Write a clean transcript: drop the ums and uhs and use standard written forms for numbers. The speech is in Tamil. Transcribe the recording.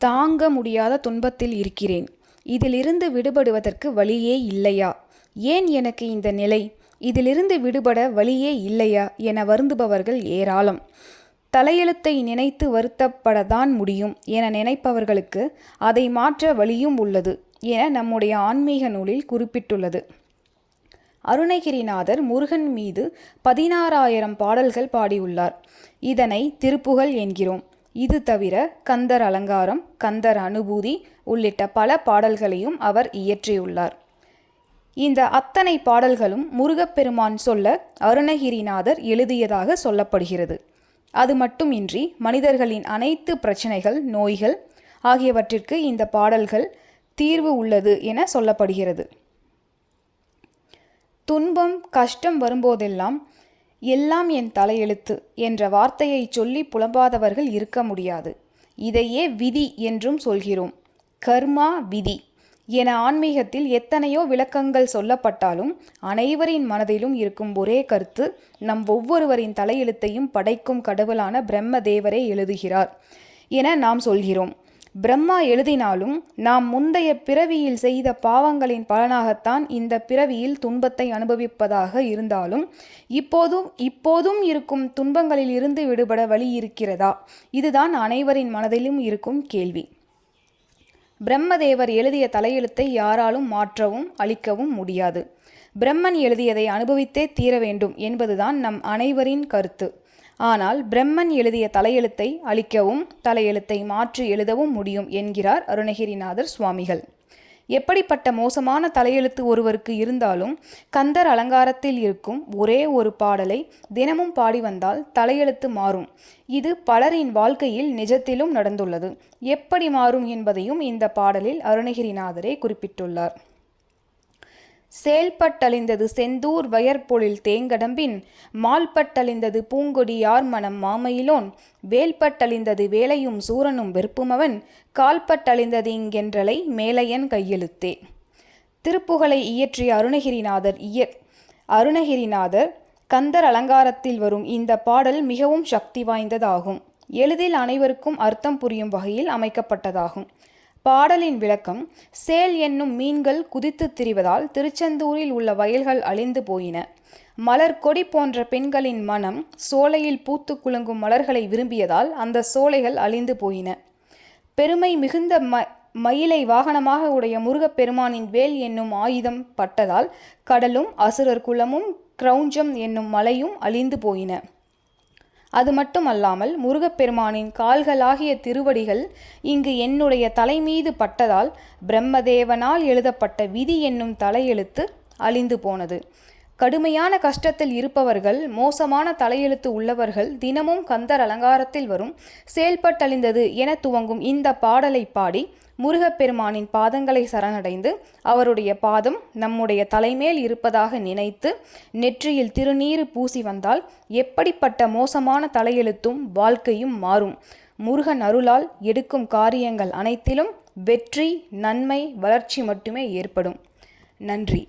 தாங்க முடியாத துன்பத்தில் இருக்கிறேன். இதிலிருந்து விடுபடுவதற்கு வழியே இல்லையா? ஏன் எனக்கு இந்த நிலை? இதிலிருந்து விடுபட வழியே இல்லையா என வருந்துபவர்கள் ஏராளம். தலையெழுத்தை நினைத்து வருத்தப்படத்தான் முடியும் என நினைப்பவர்களுக்கு அதை மாற்ற வழியும் உள்ளது என நம்முடைய ஆன்மீக நூலில் குறிப்பிட்டுள்ளது. அருணகிரிநாதர் முருகன் மீது 16,000 பாடல்கள் பாடியுள்ளார். இதனை திருப்புகழ் என்கிறோம். இது தவிர கந்தர் அலங்காரம், கந்தர் அனுபூதி உள்ளிட்ட பல பாடல்களையும் அவர் இயற்றியுள்ளார். இந்த அத்தனை பாடல்களும் முருகப்பெருமான் சொல்ல அருணகிரிநாதர் எழுதியதாக சொல்லப்படுகிறது. அது மட்டுமின்றி மனிதர்களின் அனைத்து பிரச்சனைகள், நோய்கள் ஆகியவற்றிற்கு இந்த பாடல்கள் தீர்வு உள்ளது என சொல்லப்படுகிறது. துன்பம், கஷ்டம் வரும்போதெல்லாம் எல்லாம் என் தலையெழுத்து என்ற வார்த்தையை சொல்லி புலம்பாதவர்கள் இருக்க முடியாது. இதையே விதி என்றும் சொல்கிறோம். கர்மா, விதி என ஆன்மீகத்தில் எத்தனையோ விளக்கங்கள் சொல்லப்பட்டாலும் அனைவரின் மனதிலும் இருக்கும் ஒரே கருத்து, நம் ஒவ்வொருவரின் தலையெழுத்தையும் படைக்கும் கடவுளான பிரம்ம தேவரே எழுதுகிறார் என நாம் சொல்கிறோம். பிரம்மா எழுதினாலும் நாம் முந்தைய பிறவியில் செய்த பாவங்களின் பலனாகத்தான் இந்த பிறவியில் துன்பத்தை அனுபவிப்பதாக இருந்தாலும் இப்போதும் இருக்கும் துன்பங்களில் இருந்து விடுபட வழி இருக்கிறதா? இதுதான் அனைவரின் மனதிலும் இருக்கும் கேள்வி. பிரம்மதேவர் எழுதிய தலையெழுத்தை யாராலும் மாற்றவும் அழிக்கவும் முடியாது. பிரம்மன் எழுதியதை அனுபவித்தே தீர வேண்டும் என்பதுதான் நம் அனைவரின் கருத்து. ஆனால் பிரம்மன் எழுதிய தலையெழுத்தை அழிக்கவும் தலையெழுத்தை மாற்றி எழுதவும் முடியும் என்கிறார் அருணகிரிநாதர் சுவாமிகள். எப்படிப்பட்ட மோசமான தலையெழுத்து ஒருவருக்கு இருந்தாலும் கந்தர் அலங்காரத்தில் இருக்கும் ஒரே ஒரு பாடலை தினமும் பாடி வந்தால் தலையெழுத்து மாறும். இது பலரின் வாழ்க்கையில் நிஜத்திலும் நடந்துள்ளது. எப்படி மாறும் என்பதையும் இந்த பாடலில் அருணகிரிநாதரே குறிப்பிட்டுள்ளார். செயல்பட்டழிந்தது செந்தூர் வயற்பொழில் தேங்கடம்பின், மால்பட்டழிந்தது பூங்கொடி யார் மனம் மாமயிலோன், வேல்பட்டழிந்தது வேலையும் சூரனும் வெறுப்புமவன், கால்பட்டழிந்தது இங்கென்றலை மேலையன் கையெழுத்தே. திருப்புகழை இயற்றிய அருணகிரிநாதர் கந்தர் அலங்காரத்தில் வரும் இந்த பாடல் மிகவும் சக்தி வாய்ந்ததாகும். எளிதில் அனைவருக்கும் அர்த்தம் புரியும் வகையில் அமைக்கப்பட்டதாகும். பாடலின் விளக்கம்: சேல் என்னும் மீன்கள் குதித்து திரிவதால் திருச்செந்தூரில் உள்ள வயல்கள் அழிந்து போயின. மலர் கொடி போன்ற பெண்களின் மனம் சோலையில் பூத்து குலுங்கும் மலர்களை விரும்பியதால் அந்த சோலைகள் அழிந்து போயின. பெருமை மிகுந்த மயிலை வாகனமாக உடைய முருகப்பெருமானின் வேல் என்னும் ஆயுதம் பட்டதால் கடலும் அசுரர் குலமும் கிரௌஞ்சம் என்னும் மலையும் அழிந்து போயின. அது மட்டுமல்லாமல் முருகப்பெருமானின் கால்களாகிய திருவடிகள் இங்கு என்னுடைய தலைமீது பட்டதால் பிரம்மதேவனால் எழுதப்பட்ட விதி என்னும் தலையெழுத்து அழிந்து போனது. கடுமையான கஷ்டத்தில் இருப்பவர்கள், மோசமான தலையெழுத்து உள்ளவர்கள் தினமும் கந்தர் அலங்காரத்தில் வரும் செயல்பட்டழிந்தது என துவங்கும் இந்த பாடலை பாடி முருகப்பெருமானின் பாதங்களை சரணடைந்து அவருடைய பாதம் நம்முடைய தலைமேல் இருப்பதாக நினைத்து நெற்றியில் திருநீறு பூசி வந்தால் எப்படிப்பட்ட மோசமான தலையெழுத்தும் வாழ்க்கையும் மாறும். முருகன் அருளால் எடுக்கும் காரியங்கள் அனைத்திலும் வெற்றி, நன்மை, வளர்ச்சி மட்டுமே ஏற்படும். நன்றி.